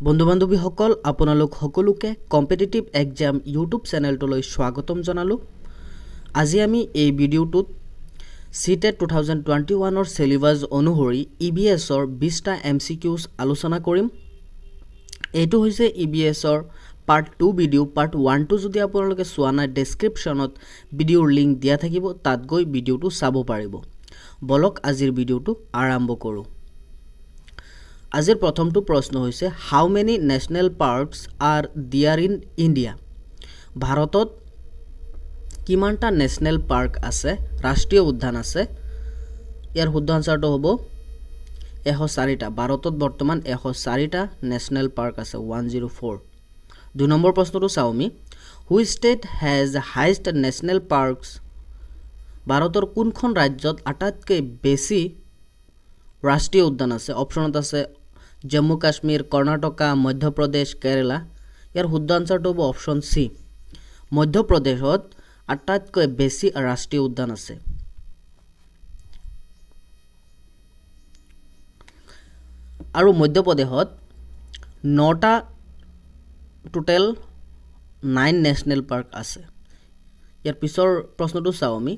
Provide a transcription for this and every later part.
বন্ধু বান্ধৱীসকল আপোনালোক সকলোকে কম্পিটিটিভ এক্সাম ইউটিউব চেনেলটোলৈ স্বাগতম জনালোঁ। আজি আমি এই ভিডিঅ'টোত CTET 2021 সিলেবাস অনুসৰি EBSৰ 20টা MCQs আলোচনা কৰিম। এইটো হৈছে EBSৰ পাৰ্ট 2 ভিডিঅ'। পাৰ্ট 1টো যদি আপোনালোকে চোৱা নাই ডেছক্ৰিপশ্যনত ভিডিঅ'ৰ লিংক দিয়া থাকিব, তাত গৈ ভিডিঅ'টো চাব পাৰিব। বলক আজিৰ ভিডিঅ'টো আৰম্ভ কৰোঁ। আজিৰ প্ৰথমটো প্ৰশ্ন হৈছে how many national parks are there in India. ভাৰতত কিমানটা নেশ্যনেল পাৰ্ক আছে, ৰাষ্ট্ৰীয় উদ্যান আছে? ইয়াৰ শুদ্ধ আনসাৰটো হ'ব 104টা। ভাৰতত বৰ্তমান 104টা নেশ্যনেল পাৰ্ক আছে, 104। 2 নম্বৰ প্ৰশ্নটো চাওঁ আমি। Which state has highest national parks. ভাৰতৰ কোনখন ৰাজ্যত আটাইতকৈ বেছি ৰাষ্ট্ৰীয় উদ্যান আছে? অপশ্যনত আছে জম্মু কাশ্মীৰ, কৰ্ণাটকা, মধ্যপ্ৰদেশ, কেৰালা। ইয়াৰ শুদ্ধ আনসাৰটো হ'ব অপশ্যন চি, মধ্যপ্ৰদেশত আটাইতকৈ বেছি ৰাষ্ট্ৰীয় উদ্যান আছে। আৰু মধ্যপ্ৰদেশত 9টা টোটেল 9 নেশ্যনেল পাৰ্ক আছে। ইয়াৰ পিছৰ প্ৰশ্নটো চাওঁ আমি।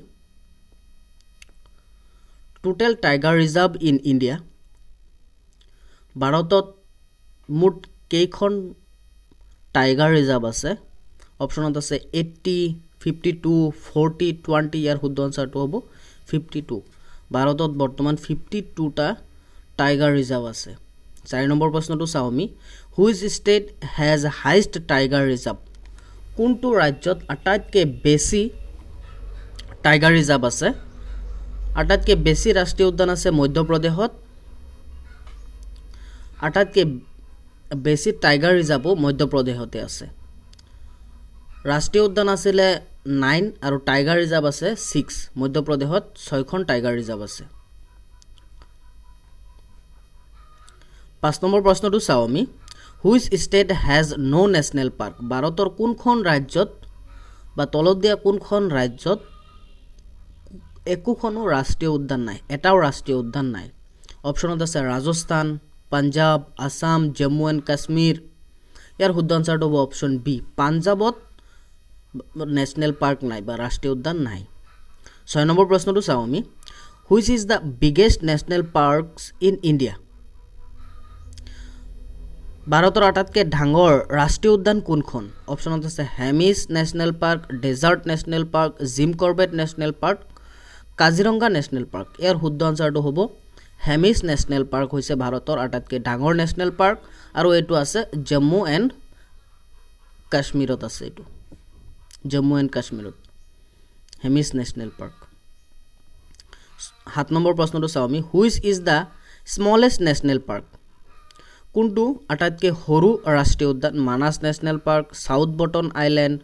Total tiger reserve in India. ভাৰতত মুঠ কেইখন টাইগাৰ ৰিজাৰ্ভ আছে? অপশ্যনত আছে 80, 52, 40, 20। ইয়াৰ শুদ্ধ আনসাৰটো হ'ব 52। ভাৰতত বৰ্তমান 52টা টাইগাৰ ৰিজাৰ্ভ আছে। 4 নম্বৰ প্ৰশ্নটো চাওঁ আমি। Which state has highest tiger reserve. কোনটো ৰাজ্যত আটাইতকৈ বেছি টাইগাৰ ৰিজাৰ্ভ আছে? আটাইতকৈ বেছি ৰাষ্ট্ৰীয় উদ্যান আছে মধ্যপ্ৰদেশত। আটাইতকৈ বেছি টাইগাৰ ৰিজাৰ্ভো মধ্যপ্ৰদেশতে আছে। ৰাষ্ট্ৰীয় উদ্যান আছিলে 9 আৰু টাইগাৰ ৰিজাৰ্ভ আছে 6। মধ্যপ্ৰদেশত 6খন টাইগাৰ ৰিজাৰ্ভ আছে। 5 নম্বৰ প্ৰশ্নটো চাওঁ আমি। Which state has no national park. ভাৰতৰ কোনখন ৰাজ্যত বা তলত দিয়া কোনখন ৰাজ্যত একোখনো ৰাষ্ট্ৰীয় উদ্যান নাই, এটাও ৰাষ্ট্ৰীয় উদ্যান নাই? অপশ্যনত আছে ৰাজস্থান, পাঞ্জাব, আসাম, জম্মু এণ্ড কাশ্মীৰ। ইয়াৰ শুদ্ধ আনসাৰটো হ'ব অপশ্যন বি, পাঞ্জাবত নেশ্যনেল পাৰ্ক নাই বা ৰাষ্ট্ৰীয় উদ্যান নাই। 6 নম্বৰ প্ৰশ্নটো চাওঁ আমি। Which is the biggest national parks in India. ভাৰতৰ আটাইতকৈ ডাঙৰ ৰাষ্ট্ৰীয় উদ্যান কোনখন? অপশ্যনত আছে Hemis national park, desert national park, Jim Corbett national park, Kaziranga national park. ইয়াৰ শুদ্ধ আনসাৰটো হ'ব হেমিছ নেশ্যনেল পাৰ্ক হৈছে ভাৰতৰ আটাইতকৈ ডাঙৰ নেশ্যনেল পাৰ্ক আৰু এইটো আছে জম্মু এণ্ড কাশ্মীৰত আছে। এইটো জম্মু এণ্ড কাশ্মীৰত হেমিছ নেশ্যনেল পাৰ্ক। 7 নম্বৰ প্ৰশ্নটো চাওঁ আমি। Which is the smallest national park. কোনটো আটাইতকৈ সৰু ৰাষ্ট্ৰীয় উদ্যান? Manas national park, South Button Island,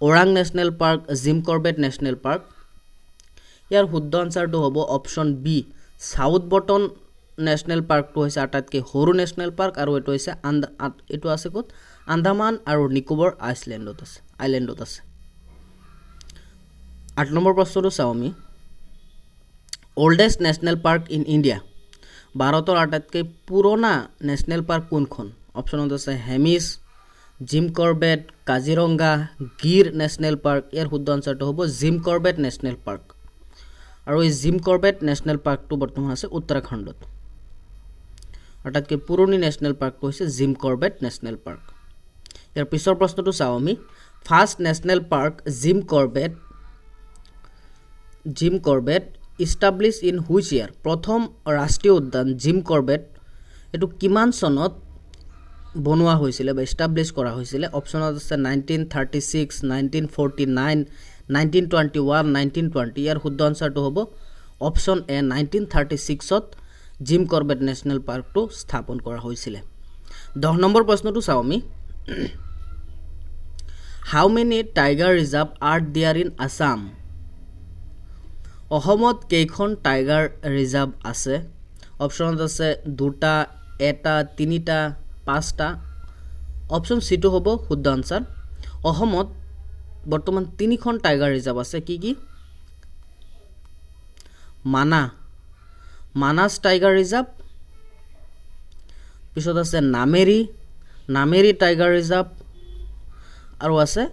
Orang national park, Jim Corbett national park. ইয়াৰ শুদ্ধ আনসাৰটো হ'ব option B, South Button national পাৰ্কটো হৈছে আটাইতকৈ সৰু নেশ্যনেল পাৰ্ক আৰু এইটো হৈছে এইটো আছে ক'ত? আন্দামান আৰু নিকোবৰ আইলেণ্ডত আছে। 8 নম্বৰ প্ৰশ্নটো চাওঁ আমি। Oldest national park in India. ভাৰতৰ আটাইতকৈ পুৰণা নেশ্যনেল পাৰ্ক কোনখন? অপশ্যনত আছে হেমিছ, জিম কৰবেট, কাজিৰঙা, গিৰ নেশ্যনেল পাৰ্ক। ইয়াৰ শুদ্ধ আনসাৰটো হ'ব জিম কৰবেট নেশ্যনেল পাৰ্ক আৰু এই জিম কৰবেট নেশ্যনেল পাৰ্কটো বৰ্তমান আছে উত্তৰাখণ্ডত। আটাইতকৈ পুৰণি নেশ্যনেল পাৰ্কটো হৈছে জিম কৰবেট নেশ্যনেল পাৰ্ক। ইয়াৰ পিছৰ প্ৰশ্নটো চাওঁ আমি। First national park Jim Corbett establish in which ইয়াৰ। প্ৰথম ৰাষ্ট্ৰীয় উদ্যান জিম কৰবেট এইটো কিমান চনত বনোৱা হৈছিলে বা ইষ্টাব্লিছ কৰা হৈছিলে? অপশ্যনত আছে 1936, 1949, 1921, 1920। ইয়াৰ শুদ্ধ আনসাৰটো হ'ব অপশ্যন এ, 1936ত জিম কৰবেট নেশ্যনেল পাৰ্কটো স্থাপন কৰা হৈছিলে। 10 নম্বৰ প্ৰশ্নটো চাওঁ আমি। How many tiger reserve are there in Assam. অসমত কেইখন টাইগাৰ ৰিজাৰ্ভ আছে? অপশ্যনত আছে 2টা, 1টা, 3টা, 5টা। অপশ্যন চিটো হ'ব শুদ্ধ আনসাৰ। অসমত বৰ্তমান 3খন টাইগাৰ ৰিজাৰ্ভ আছে। কি কি? মানাছ টাইগাৰ ৰিজাৰ্ভ, পিছত আছে নামেৰি, নামেৰি টাইগাৰ ৰিজাৰ্ভ আৰু আছে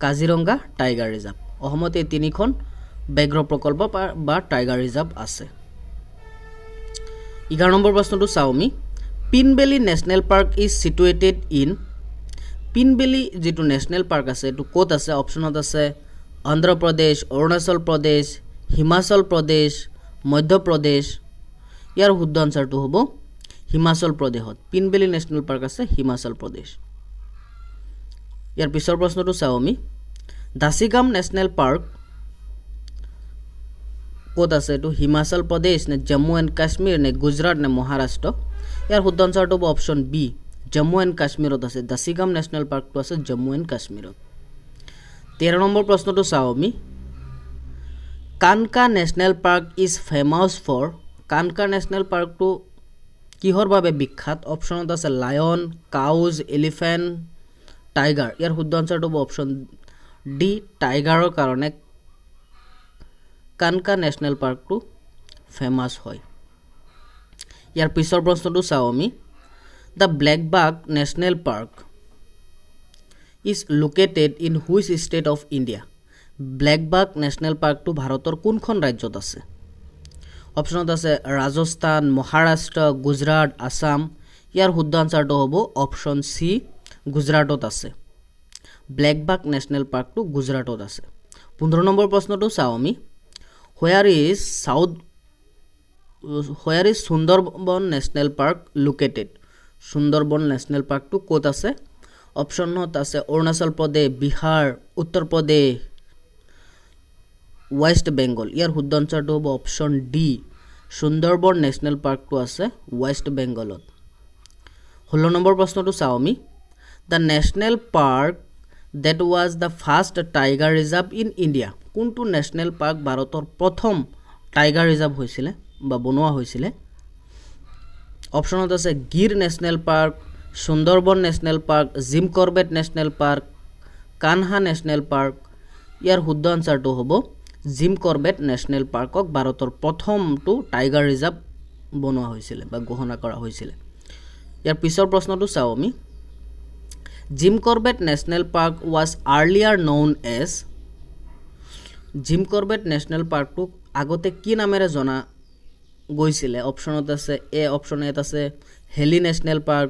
কাজিৰঙা টাইগাৰ ৰিজাৰ্ভ। অসমত এই তিনিখন ব্যাঘ্ৰ প্ৰকল্প বা টাইগাৰ ৰিজাৰ্ভ আছে। 11 নম্বৰ প্ৰশ্নটো চাওঁ আমি। Pinbeli national park is situated in. Pinbeli যিটো নেশ্যনেল পাৰ্ক আছে এইটো ক'ত আছে? অপশ্যনত আছে অন্ধ্ৰপ্ৰদেশ, অৰুণাচল প্ৰদেশ, হিমাচল প্ৰদেশ, মধ্যপ্ৰদেশ। ইয়াৰ শুদ্ধ আনচাৰটো হ'ব হিমাচল প্ৰদেশত। পিনবেলি নেশ্যনেল পাৰ্ক আছে হিমাচল প্ৰদেশ। ইয়াৰ পিছৰ প্ৰশ্নটো চাওঁ আমি। দাচিগাম নেশ্যনেল পাৰ্ক ক'ত আছে? এইটো হিমাচল প্ৰদেশ নে জম্মু এণ্ড কাশ্মীৰ নে গুজৰাট নে মহাৰাষ্ট্ৰ? ইয়াৰ শুদ্ধ আনচাৰটো হ'ব অপশ্যন বি, জম্মু এণ্ড কাশ্মীৰত আছে। দাচিগাম নেশ্যনেল পাৰ্কটো আছে জম্মু এণ্ড কাশ্মীৰত। 13 নম্বৰ প্ৰশ্নটো চাওঁ আমি। Kanha national park is famous for. Kanha national পাৰ্কটো কিহৰ বাবে বিখ্যাত? অপশ্যনত আছে লায়ন, কাউজ, এলিফেণ্ট, টাইগাৰ। ইয়াৰ শুদ্ধ আনচাৰটো হ'ব অপশ্যন ডি, টাইগাৰৰ কাৰণে কানকা নেশ্যনেল পাৰ্কটো ফেমাছ হয়। ইয়াৰ পিছৰ প্ৰশ্নটো চাওঁ আমি। The blackbuck national park is located in which state of India. Blackbuck national পাৰ্কটো ভাৰতৰ কোনখন ৰাজ্যত আছে? অপশ্যনত আছে ৰাজস্থান, মহাৰাষ্ট্ৰ, গুজৰাট, আছাম। ইয়াৰ শুদ্ধ আনচাৰটো হ'ব অপশ্যন চি, গুজৰাটত আছে। ব্লেকবাক নেশ্যনেল পাৰ্কটো গুজৰাটত আছে। 15 নম্বৰ প্ৰশ্নটো চাওঁ আমি। Where is Sundarban national park located. Sundarban national পাৰ্কটো ক'ত আছে? অপশ্যনত আছে অৰুণাচল প্ৰদেশ, বিহাৰ, উত্তৰ প্ৰদেশ, ৱেষ্ট বেংগল। ইয়াৰ শুদ্ধ আনচাৰটো হ'ব অপশ্যন ডি, সুন্দৰবন নেশ্যনেল পাৰ্কটো আছে ৱেষ্ট বেংগলত। 16 নম্বৰ প্ৰশ্নটো চাওঁ আমি। The national park that was the first tiger reserve in India. কোনটো নেশ্যনেল পাৰ্ক ভাৰতৰ প্ৰথম টাইগাৰ ৰিজাৰ্ভ হৈছিলে বা বনোৱা হৈছিলে? অপশ্যনত আছে Gir national park, Sundarban national park, Jim Corbett national park, Kanha national park. ইয়াৰ শুদ্ধ আনচাৰটো হ'ব জিম কৰ্বেট নেশ্যনেল পাৰ্কক ভাৰতৰ প্ৰথমটো টাইগাৰ ৰিজাৰ্ভ বনোৱা হৈছিলে বা ঘোষণা কৰা হৈছিলে। ইয়াৰ পিছৰ প্ৰশ্নটো চাওঁ আমি। Jim Corbett national park was earlier known as. Jim Corbett national পাৰ্কটোক আগতে কি নামেৰে জনা গৈছিলে? অপশ্যনত আছে অপশ্যন এত আছে হেলি নেশ্যনেল পাৰ্ক,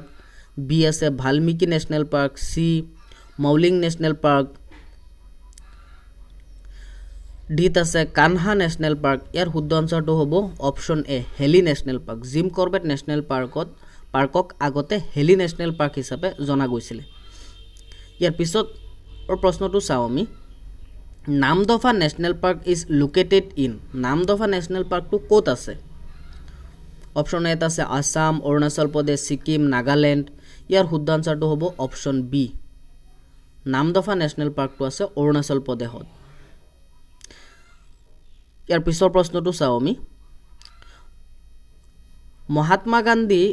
বি আছে Valmiki national park, C Mouling national park, ডিত আছে কানহা নেশ্যনেল পাৰ্ক। ইয়াৰ শুদ্ধ আনচাৰটো হ'ব option A, Hailey national park. Jim Corbett national পাৰ্কক আগতে হেলি নেশ্যনেল পাৰ্ক হিচাপে জনা গৈছিলে। ইয়াৰ পিছত প্ৰশ্নটো চাওঁ আমি। Namdapha national park is located in. Namdapha national পাৰ্কটো ক'ত আছে? অপশ্যন এত আছে আছাম, অৰুণাচল প্ৰদেশ, ছিকিম, নাগালেণ্ড। ইয়াৰ শুদ্ধ আনচাৰটো হ'ব অপশ্যন বি, নামদফা নেশ্যনেল পাৰ্কটো আছে অৰুণাচল প্ৰদেশত। ইয়াৰ পিছৰ প্ৰশ্নটো চাওঁ আমি। মহাত্মা গান্ধী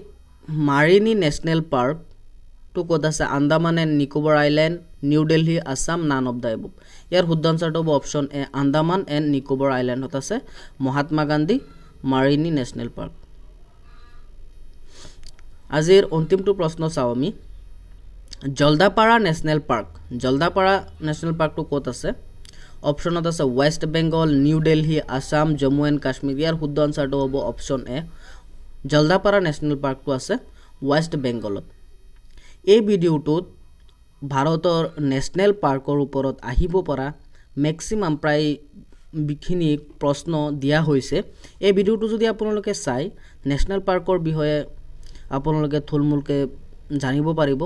মাৰিনী নেশ্যনেল পাৰ্কটো ক'ত আছে? Andaman and Nicobar island, New Delhi, Assam, none of the above. ইয়াৰ শুদ্ধ আনচাৰটো হ'ব option A, Andaman and Nicobar আইলেণ্ডত আছে Mahatma Gandhi marine national park. আজিৰ অন্তিমটো প্ৰশ্ন চাওঁ আমি। Jaldapara national park. Jaldapara national পাৰ্কটো ক'ত আছে? অপশ্যনত আছে West Bengal, New Delhi, Assam, Jammu and Kashmir. ইয়াৰ শুদ্ধ আনচাৰটো হ'ব অপশ্যন এ, জলদাপাৰা নেশ্যনেল পাৰ্কটো আছে ৱেষ্ট বেংগলত। এই ভিডিঅ'টোত ভাৰতৰ নেশ্যনেল পাৰ্কৰ ওপৰত আহিব পৰা মেক্সিমাম প্ৰায় বিখিনি প্ৰশ্ন দিয়া হৈছে। এই ভিডিঅ'টো যদি আপোনালোকে চাই নেশ্যনেল পাৰ্কৰ বিষয়ে আপোনালোকে থুলমূলকৈ জানিব পাৰিব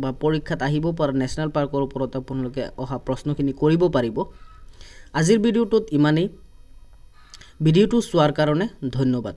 বা পৰীক্ষাত আহিব পৰা নেশ্যনেল পাৰ্কৰ ওপৰত আপোনালোকে অহা প্ৰশ্নখিনি কৰিব পাৰিব। আজিৰ ভিডিঅ'টোত ইমানেই। ভিডিঅ'টো চোৱাৰ কাৰণে ধন্যবাদ।